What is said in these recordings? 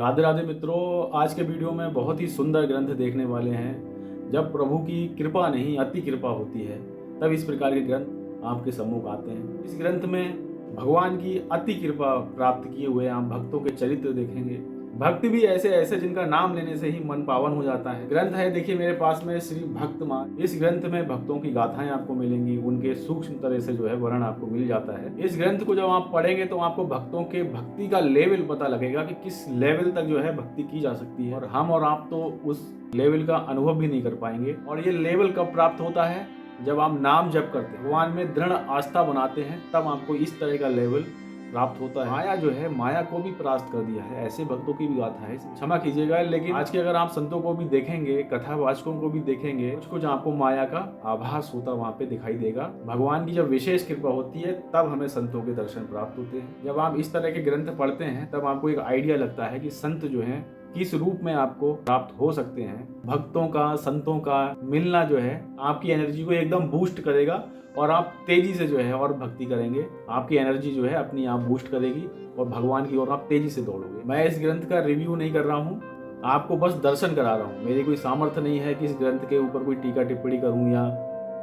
राधे राधे मित्रों, आज के वीडियो में बहुत ही सुंदर ग्रंथ देखने वाले हैं। जब प्रभु की कृपा नहीं अति कृपा होती है तब इस प्रकार के ग्रंथ आपके सम्मुख आते हैं। इस ग्रंथ में भगवान की अति कृपा प्राप्त किए हुए आप भक्तों के चरित्र देखेंगे। भक्त भी ऐसे ऐसे जिनका नाम लेने से ही मन पावन हो जाता है। ग्रंथ है, देखिए मेरे पास में श्री भक्तमाल। इस ग्रंथ में भक्तों की गाथाएं आपको मिलेंगी, उनके सूक्ष्म तरह से जो है वर्णन आपको मिल जाता है। इस ग्रंथ को जब आप पढ़ेंगे तो आपको भक्तों के भक्ति का लेवल पता लगेगा कि किस लेवल तक जो है भक्ति की जा सकती है, और हम और आप तो उस लेवल का अनुभव भी नहीं कर पाएंगे। और ये लेवल कब प्राप्त होता है? जब आप नाम जप करते हैं, भगवान में दृढ़ आस्था बनाते हैं, तब आपको इस तरह का लेवल प्राप्त होता है। माया जो है, माया को भी परास्त कर दिया है। ऐसे भक्तों की भी गाथा है, क्षमा कीजिएगा, लेकिन आज के अगर आप संतों को भी देखेंगे, कथावाचकों को भी देखेंगे, कुछ कुछ आपको माया का आभास होता वहाँ पे दिखाई देगा। भगवान की जब विशेष कृपा होती है तब हमें संतों के दर्शन प्राप्त होते हैं। जब आप इस तरह के ग्रंथ पढ़ते हैं तब आपको एक आइडिया लगता है कि संत जो है किस रूप में आपको प्राप्त हो सकते हैं। भक्तों का, संतों का मिलना जो है आपकी एनर्जी को एकदम बूस्ट करेगा और आप तेजी से जो है और भक्ति करेंगे। आपकी एनर्जी जो है अपनी आप बूस्ट करेगी और भगवान की ओर आप तेजी से दौड़ोगे। मैं इस ग्रंथ का रिव्यू नहीं कर रहा हूँ, आपको बस दर्शन करा रहा हूँ। मेरी कोई सामर्थ्य नहीं है कि इस ग्रंथ के ऊपर कोई टीका टिप्पणी करूँ या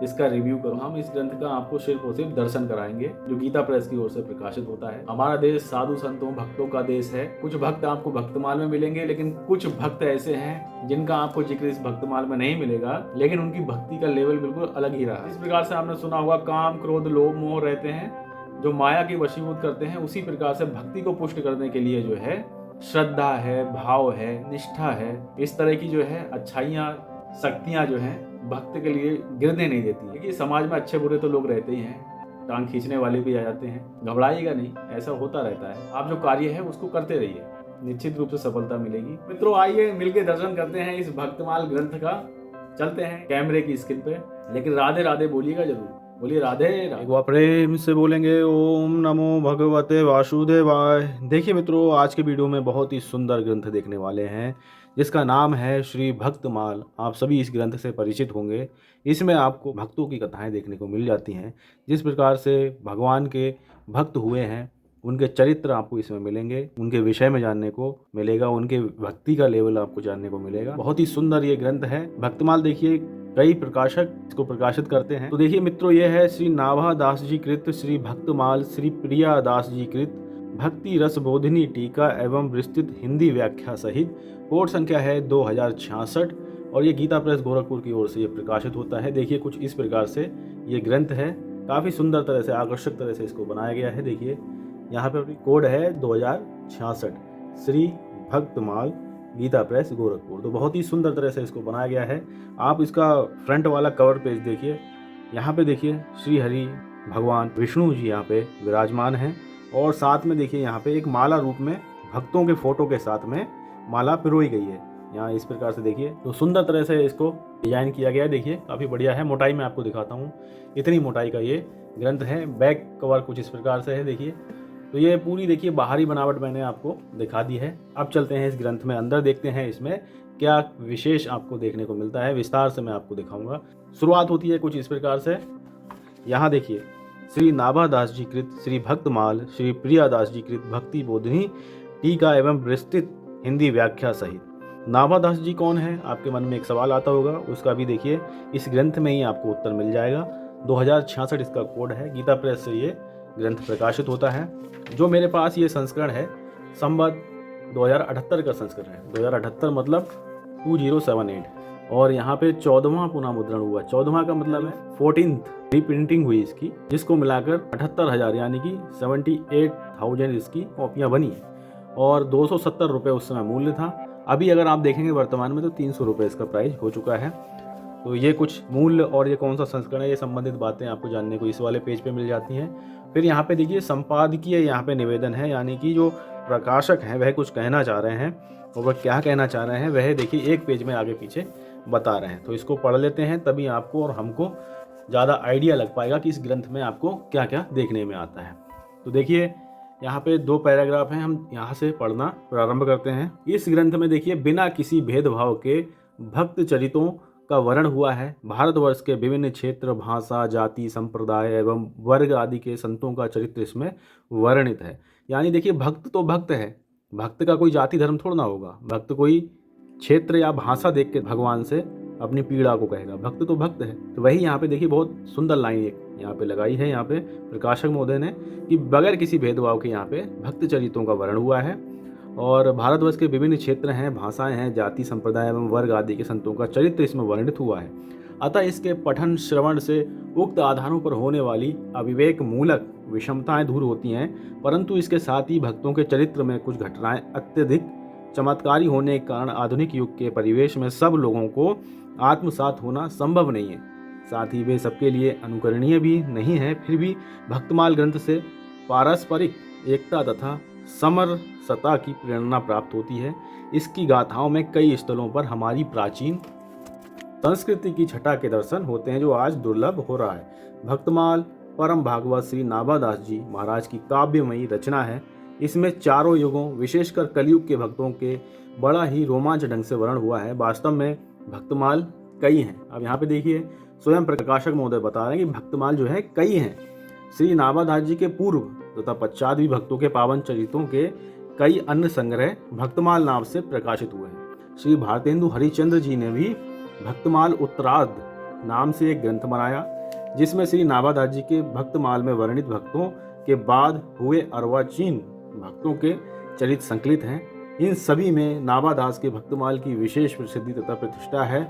इसका रिव्यू करूँ। हम इस ग्रंथ का आपको सिर्फ और सिर्फ दर्शन कराएंगे, जो गीता प्रेस की ओर से प्रकाशित होता है। हमारा देश साधु संतों भक्तों का देश है। कुछ भक्त आपको भक्तमाल में मिलेंगे, लेकिन कुछ भक्त ऐसे हैं जिनका आपको जिक्र इस भक्तमाल में नहीं मिलेगा, लेकिन उनकी भक्ति का लेवल बिल्कुल अलग ही रहा। इस प्रकार से आपने सुना होगा, काम क्रोध लोभ मोह रहते हैं जो माया की वशीभूत करते हैं। उसी प्रकार से भक्ति को पुष्ट करने के लिए जो है श्रद्धा है, भाव है, निष्ठा है, इस तरह की जो है अच्छाइयाँ, शक्तियाँ जो हैं भक्त के लिए गिरने नहीं देती। क्योंकि समाज में अच्छे बुरे तो लोग रहते ही हैं, टांग खींचने वाले भी आ जाते हैं। घबराइएगा नहीं, ऐसा होता रहता है। आप जो कार्य है उसको करते रहिए, निश्चित रूप से सफलता मिलेगी। मित्रों आइए मिलके दर्शन करते हैं इस भक्तमाल ग्रंथ का। चलते हैं कैमरे की स्क्रीन पे, लेकिन राधे राधे बोलिएगा जरूर। बोलिए राधे राधे। एक बार प्रेम से बोलेंगे ओम नमो भगवते वासुदेवाय। देखिए मित्रों, आज के वीडियो में बहुत ही सुंदर ग्रंथ देखने वाले हैं जिसका नाम है श्री भक्तमाल। आप सभी इस ग्रंथ से परिचित होंगे। इसमें आपको भक्तों की कथाएं देखने को मिल जाती हैं, जिस प्रकार से भगवान के भक्त हुए हैं उनके चरित्र आपको इसमें मिलेंगे, उनके विषय में जानने को मिलेगा, उनके भक्ति का लेवल आपको जानने को मिलेगा। बहुत ही सुंदर ये ग्रंथ है भक्तमाल। देखिए कई प्रकाशक इसको प्रकाशित करते हैं। तो देखिए मित्रों, ये है श्री नाभा दास जी कृत श्री भक्तमाल श्री प्रिया दास जी कृत भक्ति रस बोधिनी टीका एवं विस्तृत हिंदी व्याख्या सहित। कोड संख्या है 2066 और ये गीता प्रेस गोरखपुर की ओर से ये प्रकाशित होता है। देखिए कुछ इस प्रकार से ये ग्रंथ है, काफ़ी सुंदर तरह से, आकर्षक तरह से इसको बनाया गया है। देखिए यहाँ पे कोड है 2066 श्री भक्तमाल गीता प्रेस गोरखपुर। तो बहुत ही सुंदर तरह से इसको बनाया गया है। आप इसका फ्रंट वाला कवर पेज देखिए, यहाँ पे देखिए श्री हरि भगवान विष्णु जी यहाँ पे विराजमान हैं, और साथ में देखिए यहाँ पे एक माला रूप में भक्तों के फोटो के साथ में माला पिरोई गई है। यहाँ इस प्रकार से देखिए, तो सुंदर तरह से इसको डिजाइन किया गया है। देखिए काफ़ी बढ़िया है। मोटाई में आपको दिखाता हूँ, इतनी मोटाई का ये ग्रंथ है। बैक कवर कुछ इस प्रकार से है। देखिए तो ये पूरी देखिए बाहरी बनावट मैंने आपको दिखा दी है। अब चलते हैं इस ग्रंथ में अंदर, देखते हैं इसमें क्या विशेष आपको देखने को मिलता है। विस्तार से मैं आपको दिखाऊंगा। शुरुआत होती है कुछ इस प्रकार से। यहाँ देखिए श्री नाभा दास जी कृत श्री भक्तमाल श्री प्रिया दास जी कृत भक्ति बोधिनी टीका एवं विस्तृत हिंदी व्याख्या सहित। नाभा दास जी कौन है? आपके मन में एक सवाल आता होगा, उसका भी देखिए इस ग्रंथ में ही आपको उत्तर मिल जाएगा। 2066 इसका कोड है। गीता प्रेस से ये ग्रंथ प्रकाशित होता है। जो मेरे पास ये संस्करण है संवत 2078 का संस्करण है। 2078 मतलब 2078, और यहाँ पे 14वां पुनः मुद्रण हुआ। 14वां का मतलब है 14th रीप्रिंटिंग हुई इसकी, जिसको मिलाकर 78,000 यानी कि 78,000 इसकी कॉपियाँ बनी, और 270 रुपये उस समय मूल्य था। अभी अगर आप देखेंगे वर्तमान में तो 300 रुपये इसका प्राइस हो चुका है। तो ये कुछ मूल्य और ये कौन सा संस्करण है, ये संबंधित बातें आपको जानने को इस वाले पेज पे मिल जाती हैं। फिर यहाँ पे देखिए संपादकीय यहाँ पे निवेदन है, यानी कि जो प्रकाशक हैं वह कुछ कहना चाह रहे हैं, और वह क्या कहना चाह रहे हैं वह देखिए एक पेज में आगे पीछे बता रहे हैं। तो इसको पढ़ लेते हैं, तभी आपको और हमको ज़्यादा आइडिया लग पाएगा कि इस ग्रंथ में आपको क्या क्या देखने में आता है। तो देखिए यहाँ पे 2 पैराग्राफ हैं, हम यहाँ से पढ़ना प्रारंभ करते हैं। इस ग्रंथ में देखिए बिना किसी भेदभाव के भक्त चरितों का वर्णन हुआ है। भारतवर्ष के विभिन्न क्षेत्र, भाषा, जाति, संप्रदाय एवं वर्ग आदि के संतों का चरित्र इसमें वर्णित है। यानी देखिए भक्त तो भक्त है, भक्त का कोई जाति धर्म थोड़ा ना होगा। भक्त कोई क्षेत्र या भाषा देख के भगवान से अपनी पीड़ा को कहेगा। भक्त तो भक्त है। तो वही यहाँ पे देखिए बहुत सुंदर लाइन एक यहाँ पे लगाई है, यहाँ पे प्रकाशक महोदय ने, कि बगैर किसी भेदभाव के यहाँ पे भक्त चरित्रों का वर्णन हुआ है। और भारतवर्ष के विभिन्न क्षेत्र हैं, भाषाएं हैं, जाति संप्रदाय एवं वर्ग आदि के संतों का चरित्र इसमें वर्णित हुआ है। अतः इसके पठन श्रवण से उक्त आधारों पर होने वाली अविवेक मूलक विषमताएं दूर होती हैं, परंतु इसके साथ ही भक्तों के चरित्र में कुछ घटनाएं अत्यधिक चमत्कारी होने के कारण आधुनिक युग के परिवेश में सब लोगों को आत्मसात होना संभव नहीं है। साथ ही वे सबके लिए अनुकरणीय भी नहीं है। फिर भी भक्तमाल ग्रंथ से पारस्परिक एकता तथा समरसता की प्रेरणा प्राप्त होती है। इसकी गाथाओं में कई स्थलों पर हमारी प्राचीन संस्कृति की छटा के दर्शन होते हैं, जो आज दुर्लभ हो रहा है। भक्तमाल परम भागवत श्री नाभादास जी महाराज की काव्यमयी रचना है। इसमें चारों युगों विशेषकर कलयुग के भक्तों के बड़ा ही रोमांच ढंग से वर्णन हुआ है। वास्तव में भक्तमाल कई हैं। अब यहाँ पे देखिए स्वयं प्रकाशक महोदय बता रहे हैं कि भक्तमाल जो है कई हैं। श्री नाभादास जी के पूर्व तथा पश्चात भी भक्तों के पावन चरित्रों के कई अन्य संग्रह भक्तमाल नाम से प्रकाशित हुए हैं। श्री भारतेंदु हरिश्चंद्र जी ने भी भक्तमाल उत्तरार्ध नाम से एक ग्रंथ बनाया, जिसमें श्री नाभादास जी के भक्तमाल में वर्णित भक्तों के बाद हुए अर्वाचीन भक्तों के चरित्र संकलित हैं। इन सभी में नाभादास के भक्तमाल की विशेष प्रसिद्धि तथा प्रतिष्ठा है।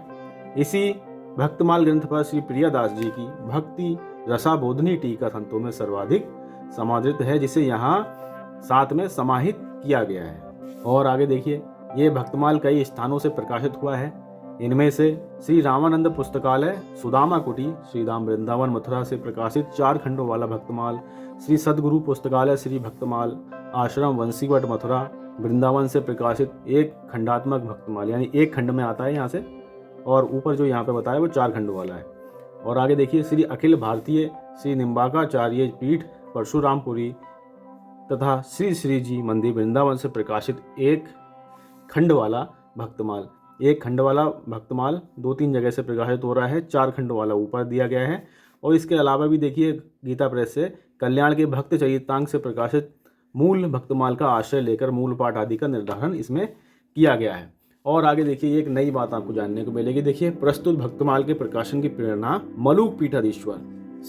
इसी भक्तमाल ग्रंथ पर श्री प्रियादास जी की भक्ति रसाबोधनी टीका संतों में सर्वाधिक समादृत है, जिसे यहाँ साथ में समाहित किया गया है। और आगे देखिए, ये भक्तमाल कई स्थानों से प्रकाशित हुआ है। इनमें से श्री रामानंद पुस्तकालय सुदामा कुटी श्रीधाम वृंदावन मथुरा से प्रकाशित 4 खंडों वाला भक्तमाल, श्री सदगुरु पुस्तकालय श्री भक्तमाल आश्रम वंशीवट मथुरा वृंदावन से प्रकाशित 1 खंडात्मक भक्तमाल, यानी 1 खंड में आता है यहाँ से, और ऊपर जो यहाँ पे बताया वो 4 खंडों वाला है। और आगे देखिए, श्री अखिल भारतीय श्री निम्बाकाचार्य पीठ परशुरामपुरी तथा श्री श्री जी मंदिर वृंदावन से प्रकाशित 1 खंड वाला भक्तमाल। 1 खंड वाला भक्तमाल 2-3 जगह से प्रकाशित हो रहा है। 4 खंड वाला ऊपर दिया गया है। और इसके अलावा भी देखिए, गीता प्रेस से कल्याण के भक्त चरितांग से प्रकाशित मूल भक्तमाल का आश्रय लेकर मूल पाठ आदि का निर्धारण इसमें किया गया है। और आगे देखिए, एक नई बात आपको जानने को मिलेगी। देखिए, प्रस्तुत भक्तमाल के प्रकाशन की प्रेरणा मलुक पीठाधीश्वर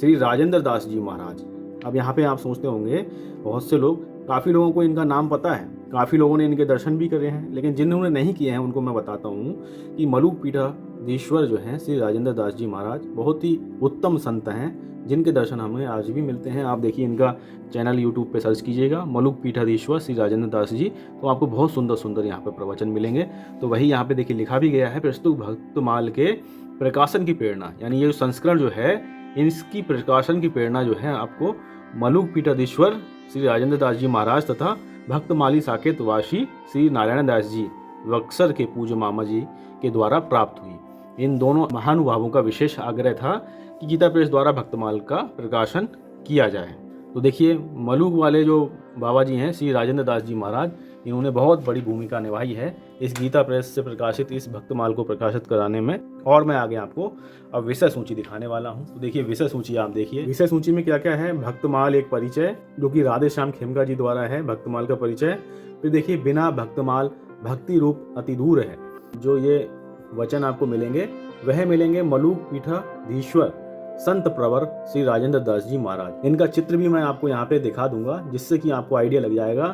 श्री राजेंद्र दास जी महाराज। अब यहाँ पे आप सोचते होंगे, बहुत से लोग, काफ़ी लोगों को इनका नाम पता है, काफ़ी लोगों ने इनके दर्शन भी करे हैं, लेकिन जिन्होंने नहीं किए हैं उनको मैं बताता हूँ कि मलुक पीठाधीश्वर जो हैं श्री राजेंद्र दास जी महाराज बहुत ही उत्तम संत हैं, जिनके दर्शन हमें आज भी मिलते हैं। आप देखिए, इनका चैनल यूट्यूब पे सर्च कीजिएगा, मलुक पीठाधीश्वर श्री राजेंद्र दास जी, तो आपको बहुत सुंदर सुंदर यहाँ पे प्रवचन मिलेंगे। तो वही यहाँ पे देखिए लिखा भी गया है, प्रस्तुत भक्तमाल के प्रकाशन की प्रेरणा, यानी ये जो संस्करण जो है, इसकी प्रकाशन की प्रेरणा जो है आपको मलुक पीठाधीश्वर श्री राजेंद्र दास जी महाराज तथा भक्तमाली साकेत वासी श्री नारायण दास जी बक्सर के पूज्य मामा जी के द्वारा प्राप्त हुई। इन दोनों महानुभावों का विशेष आग्रह था कि गीता प्रेस द्वारा भक्तमाल का प्रकाशन किया जाए। तो देखिए, मलुक वाले जो बाबा जी हैं श्री राजेंद्र दास जी महाराज, इन्होंने बहुत बड़ी भूमिका निभाई है इस गीता प्रेस से प्रकाशित इस भक्तमाल को प्रकाशित कराने में। और मैं आगे आपको अब विषय सूची दिखाने वाला हूँ। तो देखिए, विषय सूची आप देखिए, विषय सूची में क्या क्या है। भक्तमाल एक परिचय, जो कि राधे श्याम खेमका जी द्वारा है, भक्तमाल का परिचय। फिर देखिए, बिना भक्तमाल भक्ति रूप अति दूर है। जो ये वचन आपको मिलेंगे वह मिलेंगे मलुक पीठाधीश्वर संत प्रवर श्री राजेंद्र दास जी महाराज। इनका चित्र भी मैं आपको यहाँ पे दिखा दूंगा, जिससे कि आपको आइडिया लग जाएगा,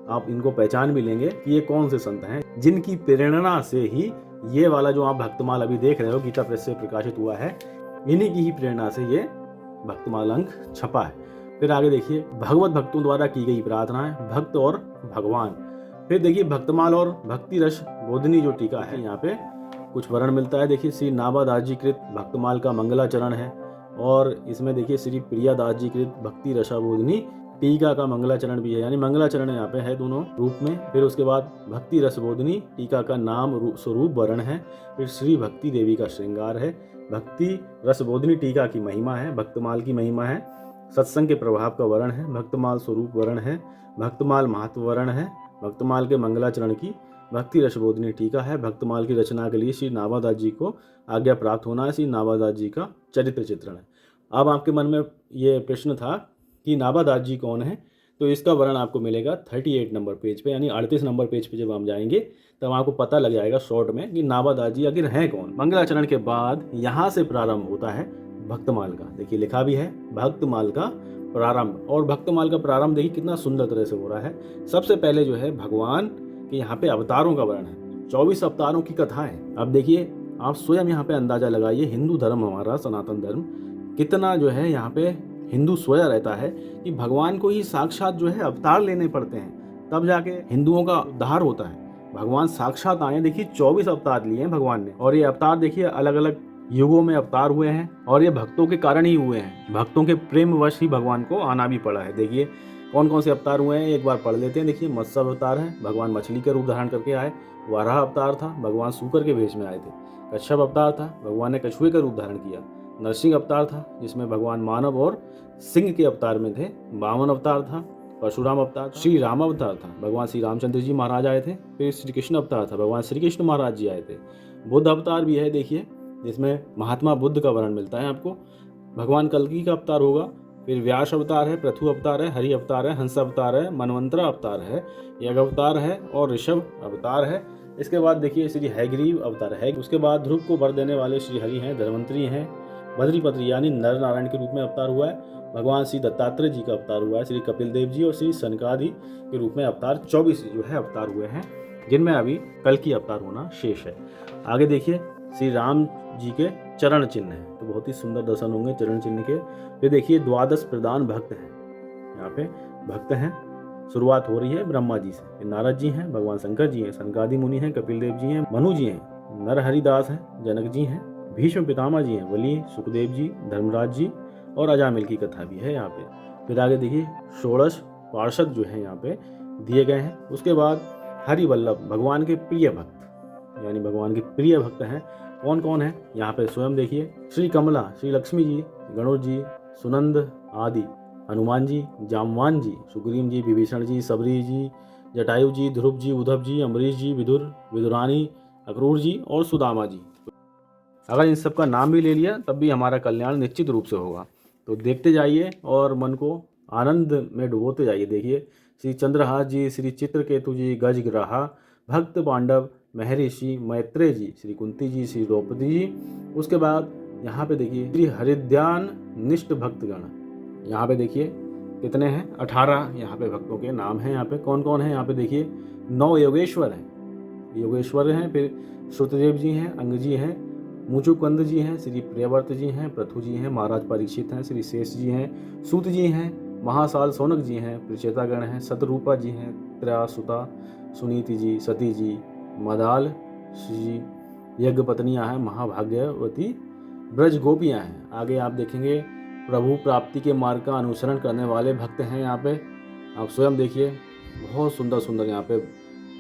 आप इनको पहचान भी लेंगे कि ये कौन से संत हैं, जिनकी प्रेरणा से ही ये वाला जो आप भक्तमाल अभी देख रहे हो गीता प्रेस से प्रकाशित हुआ है, इन्हीं की ही प्रेरणा से ये भक्तमाल अंक छपा है। फिर आगे देखिए, भगवत भक्तों द्वारा की गई प्रार्थनाएं, भक्त और भगवान। फिर देखिए, भक्तमाल और भक्ति रस बोधनी जो टीका है, यहाँ पे कुछ वर्णन मिलता है। देखिए, श्री नाभादास जी कृत भक्तमाल का मंगलाचरण है, और इसमें देखिए श्री प्रियादास जी कृत भक्ति रसाबोधनी टीका का मंगलाचरण भी है, यानी मंगलाचरण यहाँ पे है दोनों रूप में। फिर उसके बाद भक्ति रसबोधनी टीका का नाम स्वरूप वर्ण है। फिर श्री भक्ति देवी का श्रृंगार है। भक्ति रसबोधनी टीका की महिमा है, भक्तमाल की महिमा है। सत्संग के प्रभाव का वर्ण है, भक्तमाल स्वरूप वर्ण है। भक्तमाल महत्व वर्ण है। भक्तमाल के मंगलाचरण की भक्ति रसबोधनी टीका है। भक्तमाल की रचना के लिए श्री नाभादास जी को आज्ञा प्राप्त होना है। श्री नाभादास जी का चरित्र चित्रण है। अब आपके मन में ये प्रश्न था कि नाभादास जी कौन है। तो इसका वर्णन आपको मिलेगा 38 नंबर पेज पे, यानी 38 नंबर पेज पे जब हम जाएंगे तब आपको पता लग जाएगा शॉर्ट में कि नाभादास जी आखिर हैं कौन। मंगलाचरण के बाद यहाँ से प्रारंभ होता है भक्तमाल का। देखिए लिखा भी है भक्तमाल का प्रारंभ, और भक्तमाल का प्रारंभ देखिए कितना सुंदर तरह से हो रहा है। सबसे पहले जो है भगवान के यहाँ पे अवतारों का वर्णन है, 24 अवतारों की कथा है। अब देखिए आप स्वयं यहाँ पे अंदाजा लगाइए, हिंदू धर्म हमारा सनातन धर्म कितना जो है यहाँ पे हिंदू सोया रहता है कि भगवान को ही साक्षात जो है अवतार लेने पड़ते हैं, तब जाके हिंदुओं का उद्धार होता है। भगवान साक्षात आए, देखिए 24 अवतार लिए हैं भगवान ने, और ये अवतार देखिए अलग अलग युगों में अवतार हुए हैं, और ये भक्तों के कारण ही हुए हैं। भक्तों के प्रेमवश ही भगवान को आना भी पड़ा है। देखिए कौन कौन से अवतार हुए हैं एक बार पढ़ लेते हैं। देखिए मत्स्य अवतार है, भगवान मछली का रूप धारण करके आए। वाराह अवतार था, भगवान सूकर के भेष में आए थे। कच्छप अवतार था, भगवान ने कछुए का रूप धारण किया। नरसिंह अवतार था, जिसमें भगवान मानव और सिंह के अवतार में थे। वामन अवतार था, परशुराम अवतार, श्री राम अवतार था, भगवान श्री रामचंद्र जी महाराज आए थे। फिर श्री कृष्ण अवतार था, भगवान श्री कृष्ण महाराज जी आए थे। बुद्ध अवतार भी है, देखिए जिसमें महात्मा बुद्ध का वर्णन मिलता है आपको। भगवान कल्कि का अवतार होगा। फिर व्यास अवतार है, पृथु अवतार है, हरि अवतार है, हंस अवतार है, मनवंतरा अवतार है, यज्ञ अवतार है और ऋषभ अवतार है। इसके बाद देखिए श्री हैग्रीव अवतार है। उसके बाद ध्रुव को वर देने वाले श्री हरि हैं, धन्वंतरी हैं। बद्रीपत्री यानी नर नारायण के रूप में अवतार हुआ है। भगवान श्री दत्तात्रेय जी का अवतार हुआ है। श्री कपिल देव जी और श्री सनकादि के रूप में अवतार 24 जो है अवतार हुए हैं, जिनमें अभी कल्कि अवतार होना शेष है। आगे देखिए श्री राम जी के चरण चिन्ह है, तो बहुत ही सुंदर दर्शन होंगे चरण चिन्ह के। फिर देखिए 12 प्रधान भक्त हैं, यहाँ पे भक्त हैं। शुरुआत हो रही है ब्रह्मा जी से। नारद जी हैं, भगवान शंकर जी हैं, सनकादि मुनि हैं, कपिल देव जी हैं, मनु जी हैं, नरहरिदास हैं, जनक जी हैं, भीष्म पितामह जी हैं, बलि, सुखदेव जी, धर्मराज जी और अजामिल की कथा भी है यहाँ पे। फिर आगे देखिए 16 पार्षद जो है यहाँ पे दिए गए हैं। उसके बाद हरिवल्लभ भगवान के प्रिय भक्त, यानी भगवान के प्रिय भक्त हैं। कौन कौन है यहाँ पे स्वयं देखिए। श्री कमला, श्री लक्ष्मी जी, गणोर जी, सुनंद आदि, हनुमान जी, जामवान जी, सुग्रीव जी, विभीषण जी, सबरी जी, जटायु जी, ध्रुव जी, उद्धव जी, अम्बरीश जी, विदुर, विदुरानी, अक्रूर जी और सुदामा जी। अगर इन सब का नाम भी ले लिया तब भी हमारा कल्याण निश्चित रूप से होगा। तो देखते जाइए और मन को आनंद में डुबोते जाइए। देखिए श्री चंद्रहास जी, श्री चित्रकेतु जी, गजग्राहा, भक्त पांडव, महर्षि मैत्रेय जी, श्री कुंती जी, श्री द्रौपदी जी। उसके बाद यहाँ पे देखिए श्री हरिद्यान निष्ठ भक्तगण, यहाँ पे देखिए कितने हैं, 18 यहाँ पे भक्तों के नाम हैं। यहाँ पे कौन कौन है, यहाँ पे देखिए 9 योगेश्वर हैं, योगेश्वर हैं। फिर श्रुतदेव जी हैं, अंग जी हैं, मुचुकुंद जी हैं, श्री प्रियव्रत जी हैं, पृथु जी हैं, महाराज परीक्षित हैं, श्री शेष जी हैं, सूत जी हैं, महासाल सौनक जी हैं, प्रचेतागण हैं, सतरूपा जी हैं, त्रयासुता, सुनीति जी, सती जी, मदाल, श्री यज्ञ पत्नियाँ हैं, महाभाग्यवती, ब्रज गोपियाँ हैं। आगे आप देखेंगे प्रभु प्राप्ति के मार्ग का अनुसरण करने वाले भक्त हैं। यहाँ पे आप स्वयं देखिए बहुत सुंदर सुंदर यहाँ पे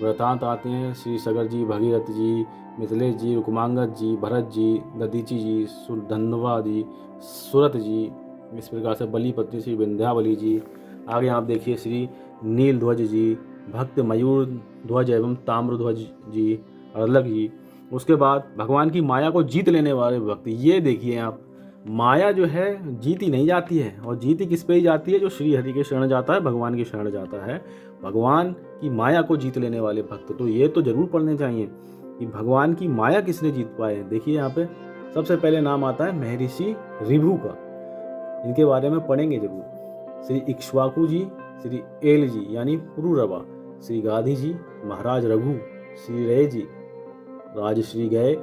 वृतांत आते हैं। श्री सगर जी, भगीरथ जी, मिथिलेश जी, रुक्मांगद जी, भरत जी, ददीची जी, सुधन्वा जी, सूरत जी, इस प्रकार से बलिपति श्री विंध्यावली जी। आगे आप देखिए श्री नील ध्वज जी, भक्त मयूर ध्वज एवं ताम्र ध्वज जी, अर्लक जी। उसके बाद भगवान की माया को जीत लेने वाले भक्त, ये देखिए आप, माया जो है जीती नहीं जाती है, और जीती किस पे ही जाती है, जो श्री हरि के शरण जाता है, भगवान की शरण जाता है। भगवान की माया को जीत लेने वाले भक्त, तो ये तो जरूर पढ़ने चाहिए कि भगवान की माया किसने जीत पाए। देखिए यहाँ पे सबसे पहले नाम आता है महर्षि ऋभु का, इनके बारे में पढ़ेंगे जरूर। श्री इक्ष्वाकु जी, श्री एल जी यानी पुरुरवा, श्री गाधी जी, महाराज रघु, श्री रे जी, राजश्री गए,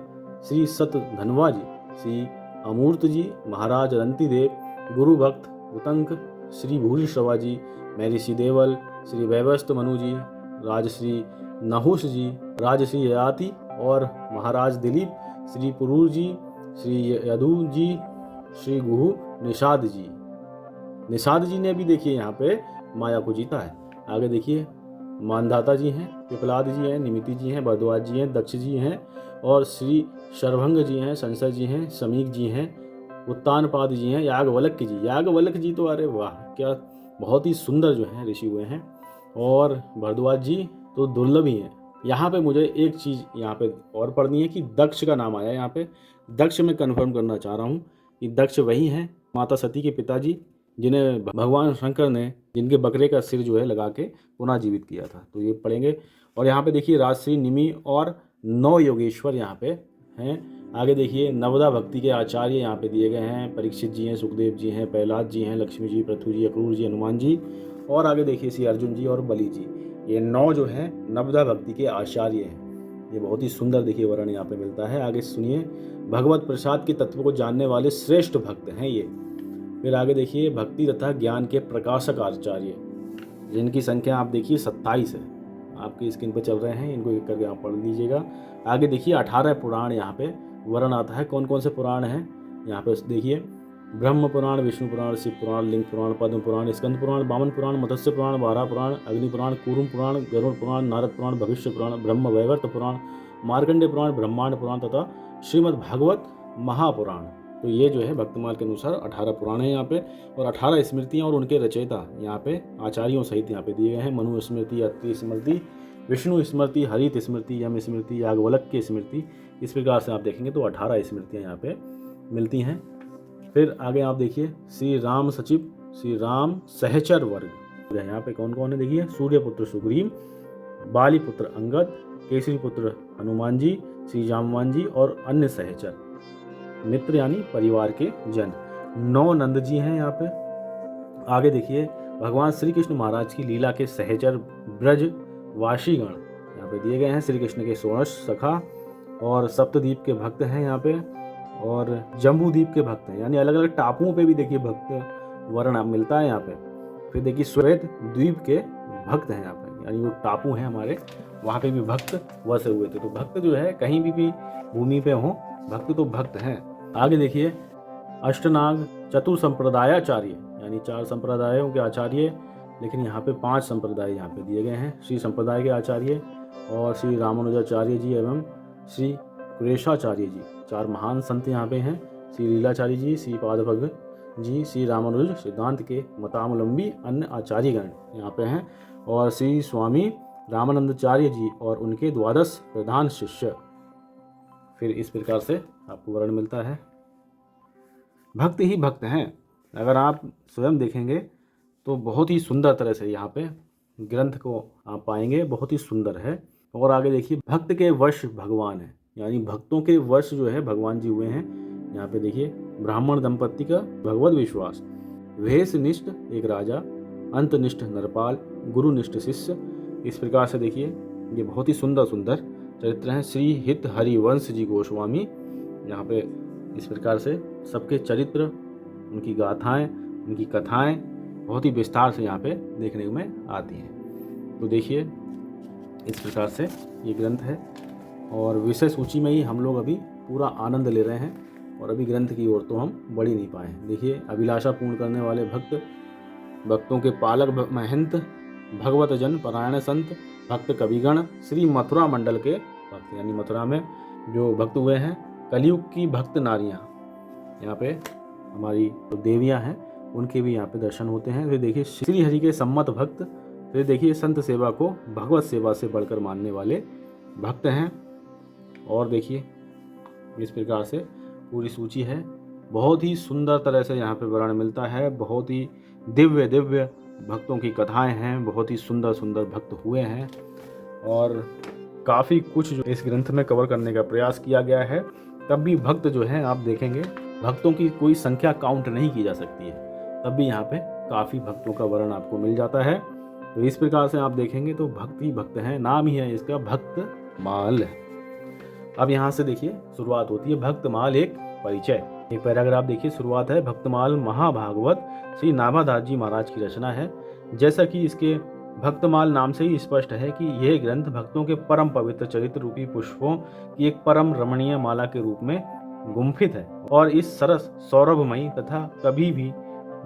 श्री सत धनवा जी, श्री अमूर्त जी, महाराज रंतिदेव, गुरु भक्त उतंक, श्री भूरिश्रवा जी, महर्षि देवल, श्री वैवस्त मनु जी, राजश्री नहुष जी, राजश्री ययाति और महाराज दिलीप, श्री पुरूर जी, श्री यदु जी, श्री गुहु निषाद जी। निषाद जी ने भी देखिए यहाँ पे माया को जीता है। आगे देखिए मानधाता जी हैं, पिपलाद जी हैं, निमिति जी हैं, भरद्वाज जी हैं, दक्ष जी हैं और श्री शर्भंग जी हैं, संशय जी हैं, समीक जी हैं, उत्तानपाद जी हैं, याज्ञवल्क्य जी। याज्ञवल्क्य जी तो अरे वाह, क्या बहुत ही सुंदर जो हैं ऋषि हुए हैं, और भरद्वाज जी तो दुर्लभ ही हैं। यहाँ पे मुझे एक चीज़ यहाँ पे और पढ़नी है कि दक्ष का नाम आया यहाँ पे। दक्ष में कन्फर्म करना चाह रहा हूँ कि दक्ष वही हैं माता सती के पिताजी, जिन्हें भगवान शंकर ने जिनके बकरे का सिर जो है लगा के पुनः जीवित किया था। तो ये पढ़ेंगे। और यहाँ पे देखिए राजश्री निमि और 9 योगेश्वर यहाँ पे हैं। आगे देखिए नवदा भक्ति के आचार्य यहाँ पे दिए गए हैं। परीक्षित जी हैं, सुखदेव जी हैं, प्रहलाद जी हैं, लक्ष्मी जी, पृथु जी, अक्रूर जी, हनुमान जी, और आगे देखिए श्री अर्जुन जी और बलि जी। ये 9 जो हैं नवदा भक्ति के आचार्य हैं। ये बहुत ही सुंदर देखिए वर्णन यहाँ पे मिलता है। आगे सुनिए, भगवत प्रसाद के तत्व को जानने वाले श्रेष्ठ भक्त हैं ये। फिर आगे देखिए भक्ति तथा ज्ञान के प्रकाशक आचार्य, जिनकी संख्या आप देखिए 27 है, आपकी स्क्रीन पर चल रहे हैं, इनको एक करके आप पढ़ लीजिएगा। आगे देखिए 18 पुराण यहाँ पे वर्णन आता है। कौन कौन से पुराण हैं यहाँ पे देखिए, ब्रह्म पुराण, विष्णु पुराण, शिव पुराण, लिंग पुराण, पद्म पुराण, स्कंद पुराण, वामन पुराण, मत्स्य पुराण, वारा पुराण, अग्नि पुराण, कूर्म पुराण, गरुड़ पुराण, नारद पुराण, भविष्य पुराण, ब्रह्म वैवर्त पुराण, मार्कंडेय पुराण, ब्रह्मांड पुराण तथा श्रीमद् भागवत महापुराण। तो ये जो है भक्तमाल के अनुसार 18 पुराण है यहाँ पे, और 18 स्मृतियाँ और उनके रचयिता यहाँ पे आचार्यों सहित यहाँ पे दिए गए हैं। मनु स्मृति, अत्रि स्मृति, विष्णु स्मृति, हरित स्मृति, यम स्मृति, याज्ञवल्क्य स्मृति। इस प्रकार से आप देखेंगे तो 18 स्मृतियाँ यहाँ पे मिलती हैं। फिर आगे आप देखिए श्री राम सचिव, श्री राम सहचर वर्ग यहाँ पे कौन कौन है देखिए, सूर्यपुत्र सुग्रीव, बाली पुत्र अंगद, केसरी पुत्र हनुमान जी, श्री जामवान जी और अन्य सहचर मित्र यानी परिवार के जन। 9 नंद जी हैं यहाँ पे। आगे देखिए भगवान श्री कृष्ण महाराज की लीला के सहचर ब्रज वासीगण यहाँ पे दिए गए हैं। श्री कृष्ण के 16 सखा और सप्तद्वीप के भक्त हैं यहाँ पे, और जम्बू द्वीप के भक्त हैं, यानी अलग अलग टापुओं पे भी देखिए भक्त वर्ण मिलता है यहाँ पे। फिर देखिए श्वेत द्वीप के भक्त हैं यहाँ पे, यानी वो टापू हैं हमारे, वहाँ पे भी भक्त वसे हुए थे। तो भक्त जो है कहीं भी भूमि पे हो, भक्त तो भक्त हैं। आगे देखिए अष्टनाग चतुर संप्रदायाचार्य, यानी 4 संप्रदायों के आचार्य, लेकिन यहाँ पे 5 संप्रदाय यहाँ पे दिए गए हैं। श्री संप्रदाय के आचार्य और श्री रामानुजाचार्य जी एवं श्री कुरेशाचार्य जी, 4 महान संत यहाँ पे हैं। श्री लीलाचार्य जी, श्री पादभग जी, श्री रामानुज सिद्धांत के मतावलंबी अन्य आचार्यगण यहाँ पे हैं, और श्री स्वामी रामानंदाचार्य जी और उनके 12 प्रधान शिष्य। फिर इस प्रकार से आपको वर्णन मिलता है। भक्त ही भक्त हैं, अगर आप स्वयं देखेंगे तो बहुत ही सुंदर तरह से यहाँ पे ग्रंथ को आप पाएंगे, बहुत ही सुंदर है। और आगे देखिए भक्त के वश भगवान है, यानी भक्तों के वश जो है भगवान जी हुए हैं। यहाँ पे देखिए ब्राह्मण दंपति का भगवत विश्वास, वेशनिष्ठ एक राजा, अंतनिष्ठ नरपाल, गुरुनिष्ठ शिष्य। इस प्रकार से देखिए ये बहुत ही सुंदर सुंदर चरित्र हैं। श्री हित हरिवंश जी गोस्वामी, यहाँ पे इस प्रकार से सबके चरित्र, उनकी गाथाएं, उनकी कथाएं बहुत ही विस्तार से यहाँ पे देखने में आती हैं। तो देखिए इस प्रकार से ये ग्रंथ है, और विषय सूची में ही हम लोग अभी पूरा आनंद ले रहे हैं, और अभी ग्रंथ की ओर तो हम बढ़ ही नहीं पाए। देखिए अभिलाषा पूर्ण करने वाले भक्त, भक्तों के पालक महंत, भगवत जन परायण संत, भक्त कविगण, श्री मथुरा मंडल के भक्त, यानी मथुरा में जो भक्त हुए हैं, कलयुग की भक्त नारियाँ, यहाँ पे हमारी तो देवियाँ हैं, उनके भी यहाँ पे दर्शन होते हैं। फिर देखिए श्री हरि के सम्मत भक्त, फिर देखिए संत सेवा को भगवत सेवा से बढ़कर मानने वाले भक्त हैं। और देखिए इस प्रकार से पूरी सूची है, बहुत ही सुंदर तरह से यहाँ पे वर्णन मिलता है। बहुत ही दिव्य दिव्य भक्तों की कथाएं हैं, बहुत ही सुंदर सुंदर भक्त हुए हैं, और काफ़ी कुछ जो इस ग्रंथ में कवर करने का प्रयास किया गया है। तब भी भक्त जो है आप देखेंगे, भक्तों की कोई संख्या काउंट नहीं की जा सकती है, तब भी यहाँ पे काफ़ी भक्तों का वर्णन आपको मिल जाता है। तो इस प्रकार से आप देखेंगे तो भक्त ही भक्त हैं, नाम ही है इसका भक्तमाल। अब यहाँ से देखिए शुरुआत होती है भक्तमाल एक परिचय। एक पैराग्राफ देखिए, शुरुआत है भक्तमाल महाभागवत श्री नाभादास जी महाराज की रचना है। जैसा कि इसके भक्तमाल नाम से ही स्पष्ट है कि यह ग्रंथ भक्तों के परम पवित्र चरित्र रूपी पुष्पों की एक परम रमणीय माला के रूप में गुम्फित है, और इस सरस सौरभमयी तथा कभी भी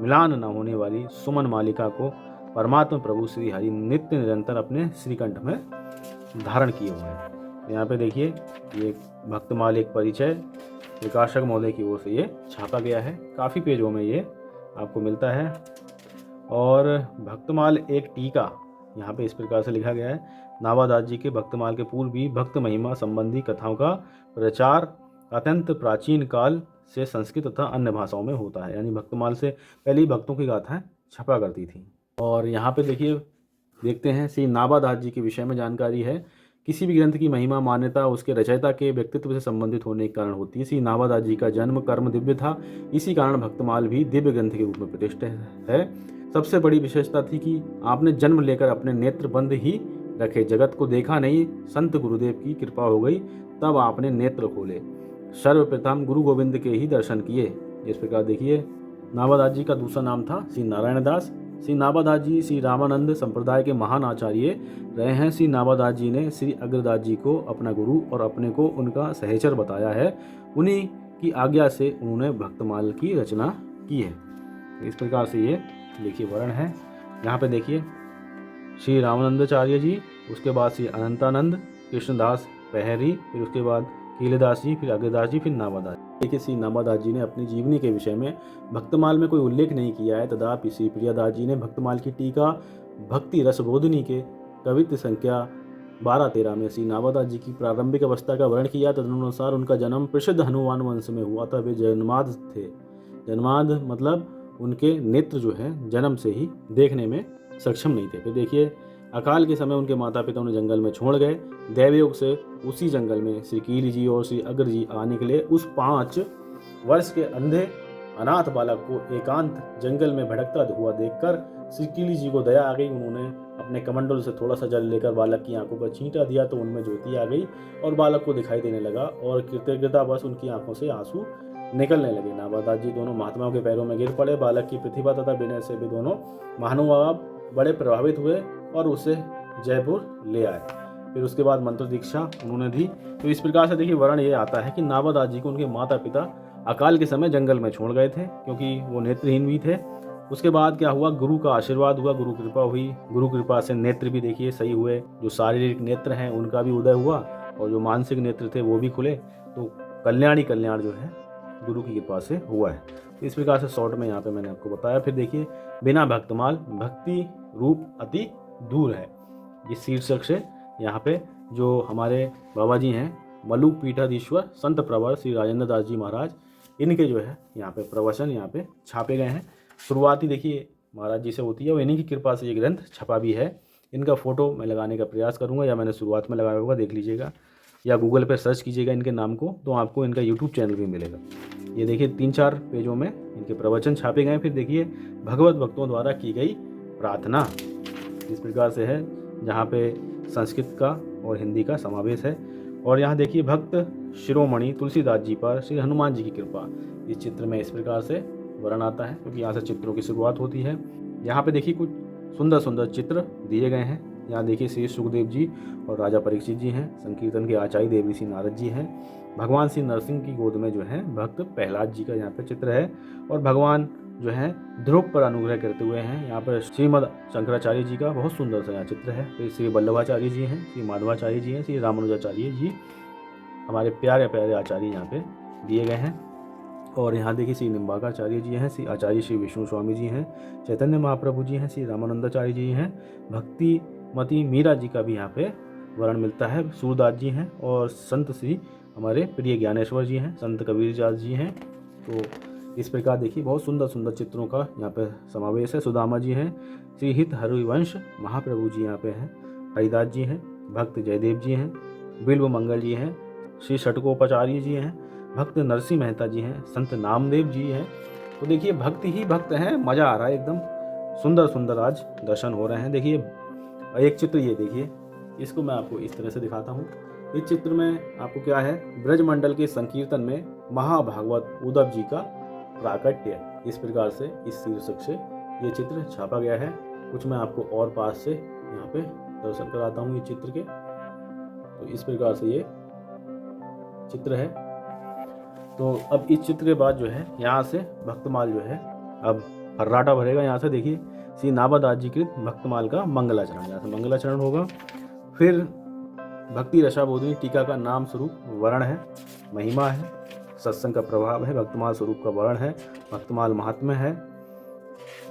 मिलान न होने वाली सुमन मालिका को परमात्मा प्रभु श्री हरि नित्य निरंतर अपने श्रीकंठ में धारण किए हुए हैं। यहाँ पे देखिए ये भक्तमाल एक परिचय प्रकाशक महोदय की ओर से ये छापा गया है, काफ़ी पेजों में ये आपको मिलता है। और भक्तमाल एक टीका यहाँ पे इस प्रकार से लिखा गया है, नाभादास जी के भक्तमाल के पूर्व भी भक्त महिमा संबंधी कथाओं का प्रचार अत्यंत प्राचीन काल से संस्कृत तथा अन्य भाषाओं में होता है। यानी भक्तमाल से पहले ही भक्तों की गाथाएं छपा करती थी। और यहाँ पे देखिए देखते हैं श्री नाभादास जी के विषय में जानकारी है। किसी भी ग्रंथ की महिमा मान्यता उसके रचयिता के व्यक्तित्व से संबंधित होने के कारण होती है। श्री नाभादास जी का जन्म कर्म दिव्य था, इसी कारण भक्तमाल भी दिव्य ग्रंथ के रूप में प्रतिष्ठित है। सबसे बड़ी विशेषता थी कि आपने जन्म लेकर अपने नेत्र बंद ही रखे, जगत को देखा नहीं, संत गुरुदेव की कृपा हो गई तब आपने नेत्र खोले, सर्वप्रथम गुरु गोविंद के ही दर्शन किए। इस प्रकार देखिए नाभादास जी का दूसरा नाम था श्री नारायण दास। श्री नाभादास जी श्री रामानंद संप्रदाय के महान आचार्य रहे हैं। श्री नाभादास जी ने श्री अग्रदास जी को अपना गुरु और अपने को उनका सहचर बताया है। उन्हीं की आज्ञा से उन्होंने भक्तमाल की रचना की है। इस प्रकार से ये देखिए वर्ण है। यहाँ पे देखिए श्री रामानंदाचार्य जी, उसके बाद श्री अनंतानंद, कृष्णदास पहरी, फिर उसके बाद कीलदास जी, फिर अग्रदास जी, फिर नाभादास। देखिए श्री नाभादास जी ने अपनी जीवनी के विषय में भक्तमाल में कोई उल्लेख नहीं किया है, तथापि श्री प्रियादास जी ने भक्तमाल की टीका भक्ति रसबोधिनी के कवित्व संख्या 12-13 में श्री नाभादास जी की प्रारंभिक अवस्था का वर्णन किया। तदनुसार उनका जन्म प्रसिद्ध हनुमान वंश में हुआ था। वे जन्माद थे। जन्माद मतलब उनके नेत्र जो है जन्म से ही देखने में सक्षम नहीं थे। फिर देखिए अकाल के समय उनके माता पिता उन्हें जंगल में छोड़ गए। दैवयोग से उसी जंगल में श्री कीली जी और श्री अग्र जी आ निकले। उस 5 वर्ष के अंधे अनाथ बालक को एकांत जंगल में भटकता हुआ देखकर श्री कीली जी को दया आ गई। उन्होंने अपने कमंडल से थोड़ा सा जल लेकर बालक की आंखों पर छींटा दिया तो उनमें ज्योति आ गई और बालक को दिखाई देने लगा और कृतज्ञतावश उनकी आंखों से आंसू निकलने लगे। नाभादास जी दोनों महात्माओं के पैरों में गिर पड़े। बालक की प्रतिभा तथा विनय से भी दोनों महानुभाव बड़े प्रभावित हुए और उसे जयपुर ले आए। फिर उसके बाद मंत्र दीक्षा उन्होंने दी। तो इस प्रकार से देखिए वर्ण ये आता है कि नाभादास जी को उनके माता पिता अकाल के समय जंगल में छोड़ गए थे क्योंकि वो नेत्रहीन भी थे। उसके बाद क्या हुआ, गुरु का आशीर्वाद हुआ, गुरु कृपा हुई। गुरु कृपा से नेत्र भी देखिए सही हुए। जो शारीरिक नेत्र हैं उनका भी उदय हुआ और जो मानसिक नेत्र थे वो भी खुले। तो कल्याण जो है गुरु की कृपा से हुआ है। तो इस प्रकार से शॉर्ट में यहाँ पे मैंने आपको बताया। फिर देखिए बिना भक्तमाल भक्ति रूप अति दूर है, इस शीर्षक से यहाँ पे जो हमारे बाबा जी हैं मलुक पीठाधीश्वर संत प्रवर श्री राजेंद्र दास जी महाराज, इनके जो है यहाँ पे प्रवचन यहाँ पे छापे गए हैं। शुरुआती देखिए महाराज जी से होती है और इन्हीं की कृपा से ये ग्रंथ छपा भी है। इनका फोटो मैं लगाने का प्रयास करूँगा या मैंने शुरुआत में लगाया होगा, देख लीजिएगा, या गूगल पर सर्च कीजिएगा इनके नाम को तो आपको इनका यूट्यूब चैनल भी मिलेगा। ये देखिए 3-4 पेजों में इनके प्रवचन छापे गए। फिर देखिए भगवत भक्तों द्वारा की गई प्रार्थना इस प्रकार से है, जहाँ पे संस्कृत का और हिंदी का समावेश है। और यहाँ देखिए भक्त शिरोमणि तुलसीदास जी पर श्री हनुमान जी की कृपा, इस चित्र में इस प्रकार से वर्णन आता है क्योंकि यहाँ से चित्रों की शुरुआत होती है। यहाँ पे देखिए कुछ सुंदर सुंदर चित्र दिए गए हैं। यहाँ देखिए श्री सुखदेव जी और राजा परीक्षित जी हैं। संकीर्तन के आचार्य देव ऋषि नारद जी हैं। भगवान श्री नरसिंह की गोद में जो है भक्त प्रहलाद जी का यहाँ पे चित्र है। और भगवान जो है ध्रुव पर अनुग्रह करते हुए हैं। यहाँ पर श्रीमद शंकराचार्य जी का बहुत सुंदर सा यहाँ चित्र है। फिर श्री वल्लभाचार्य जी हैं, श्री माधवाचार्य जी हैं, श्री रामानुजाचार्य जी, हमारे प्यारे प्यारे आचार्य यहाँ पे दिए गए हैं। और यहाँ देखिए श्री निम्बाकाचार्य जी हैं, श्री आचार्य श्री विष्णु स्वामी जी हैं, चैतन्य महाप्रभु जी हैं, श्री रामानंदाचार्य जी हैं, भक्ति मती मीरा जी का भी यहाँ पे वर्णन मिलता है। सूरदास जी हैं और संत श्री हमारे प्रिय ज्ञानेश्वर जी हैं, संत कबीरदास जी हैं। तो इस प्रकार देखिए बहुत सुंदर सुंदर चित्रों का यहाँ पे समावेश है। सुदामा जी हैं, श्री हित हरिवंश महाप्रभु जी यहाँ पे हैं, हरिदास जी हैं, भक्त जयदेव जी हैं, बिल्व मंगल जी हैं, श्री षटकोपाचार्य जी हैं, भक्त नरसिंह मेहता जी हैं, संत नामदेव जी हैं। तो देखिए भक्त ही भक्त हैं, मज़ा आ रहा है, एकदम सुंदर सुंदर आज दर्शन हो रहे हैं। देखिए एक चित्र ये देखिए, इसको मैं आपको इस तरह से दिखाता हूँ। इस चित्र में आपको क्या है, ब्रजमंडल के संकीर्तन में महाभागवत उद्धव जी का प्राकट्य, इस प्रकार से इस शीर्षक से ये चित्र छापा गया है। कुछ मैं आपको और पास से यहाँ पे दर्शन कराता हूँ ये चित्र के। तो इस प्रकार से ये चित्र है। तो अब इस चित्र के बाद जो है यहाँ से भक्तमाल जो है अब फर्राटा भरेगा। यहाँ से देखिए श्री नाभादास जी कृत भक्तमाल का मंगलाचरण, यहाँ से मंगलाचरण होगा। फिर भक्ति रसाबोधिनी टीका का नाम स्वरूप वर्ण है, महिमा है, सत्संग का प्रभाव है, भक्तमाल स्वरूप का वर्ण है, भक्तमाल महात्म्य है।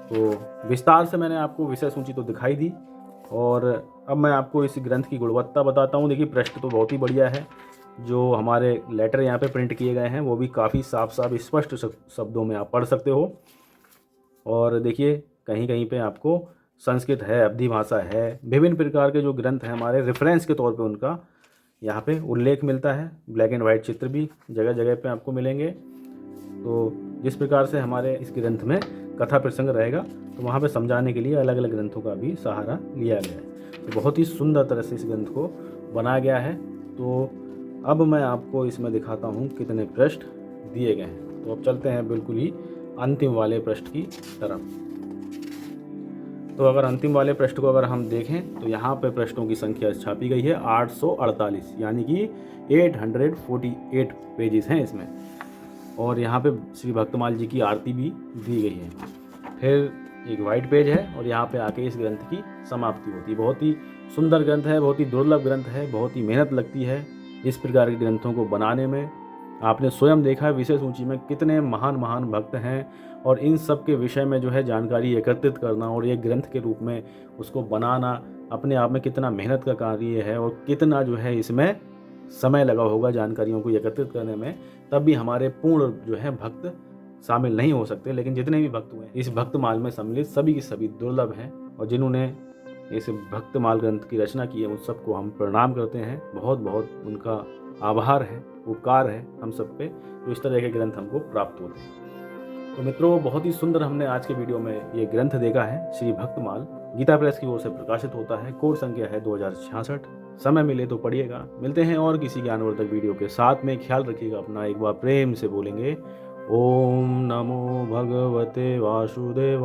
तो विस्तार से मैंने आपको विषय सूची तो दिखाई दी और अब मैं आपको इस ग्रंथ की गुणवत्ता बताता हूँ। देखिए पृष्ठ तो बहुत ही बढ़िया है, जो हमारे लेटर यहाँ पे प्रिंट किए गए हैं वो भी काफ़ी साफ साफ स्पष्ट शब्दों में आप पढ़ सकते हो। और देखिए कहीं कहीं पे आपको संस्कृत है, अवधी भाषा है, विभिन्न प्रकार के जो ग्रंथ हैं हमारे रेफरेंस के तौर पे उनका यहाँ पे उल्लेख मिलता है। ब्लैक एंड वाइट चित्र भी जगह जगह पे आपको मिलेंगे। तो जिस प्रकार से हमारे इस ग्रंथ में कथा प्रसंग रहेगा तो वहाँ पे समझाने के लिए अलग अलग ग्रंथों का भी सहारा लिया गया है। तो बहुत ही सुंदर तरह से इस ग्रंथ को बनाया गया है। तो अब मैं आपको इसमें दिखाता हूँ कितने पृष्ठ दिए गए हैं। तो अब चलते हैं बिल्कुल ही अंतिम वाले पृष्ठ की तरफ। तो अगर अंतिम वाले पृष्ठ को अगर हम देखें तो यहाँ पे पृष्ठों की संख्या छापी गई है 848, यानी कि 848 पेजेस हैं इसमें। और यहाँ पे श्री भक्तमाल जी की आरती भी दी गई है। फिर एक वाइट पेज है और यहाँ पे आके इस ग्रंथ की समाप्ति होती है। बहुत ही सुंदर ग्रंथ है, बहुत ही दुर्लभ ग्रंथ है, बहुत ही मेहनत लगती है इस प्रकार के ग्रंथों को बनाने में। आपने स्वयं देखा है विशेष ऊंची में कितने महान महान भक्त हैं, और इन सब के विषय में जो है जानकारी एकत्रित करना और एक ग्रंथ के रूप में उसको बनाना अपने आप में कितना मेहनत का कार्य है, और कितना जो है इसमें समय लगा होगा जानकारियों को एकत्रित करने में। तब भी हमारे पूर्ण जो है भक्त शामिल नहीं हो सकते, लेकिन जितने भी भक्त हुए इस भक्तमाल में सम्मिलित सभी की सभी दुर्लभ हैं। और जिन्होंने इस भक्तमाल ग्रंथ की रचना की है उन सबको हम प्रणाम करते हैं। बहुत बहुत उनका आभार है, उपकार है हम सब पे, तो इस तरह के ग्रंथ हमको प्राप्त होते हैं। तो मित्रों बहुत ही सुंदर हमने आज के वीडियो में ये ग्रंथ देखा है। श्री भक्तमाल गीता प्रेस की ओर से प्रकाशित होता है। कोड संख्या है 2066। समय मिले तो पढ़िएगा। मिलते हैं और किसी ज्ञानवर्धक वीडियो के साथ में। ख्याल रखिएगा अपना। एक बार प्रेम से बोलेंगे ओम नमो भगवते वासुदेवाय।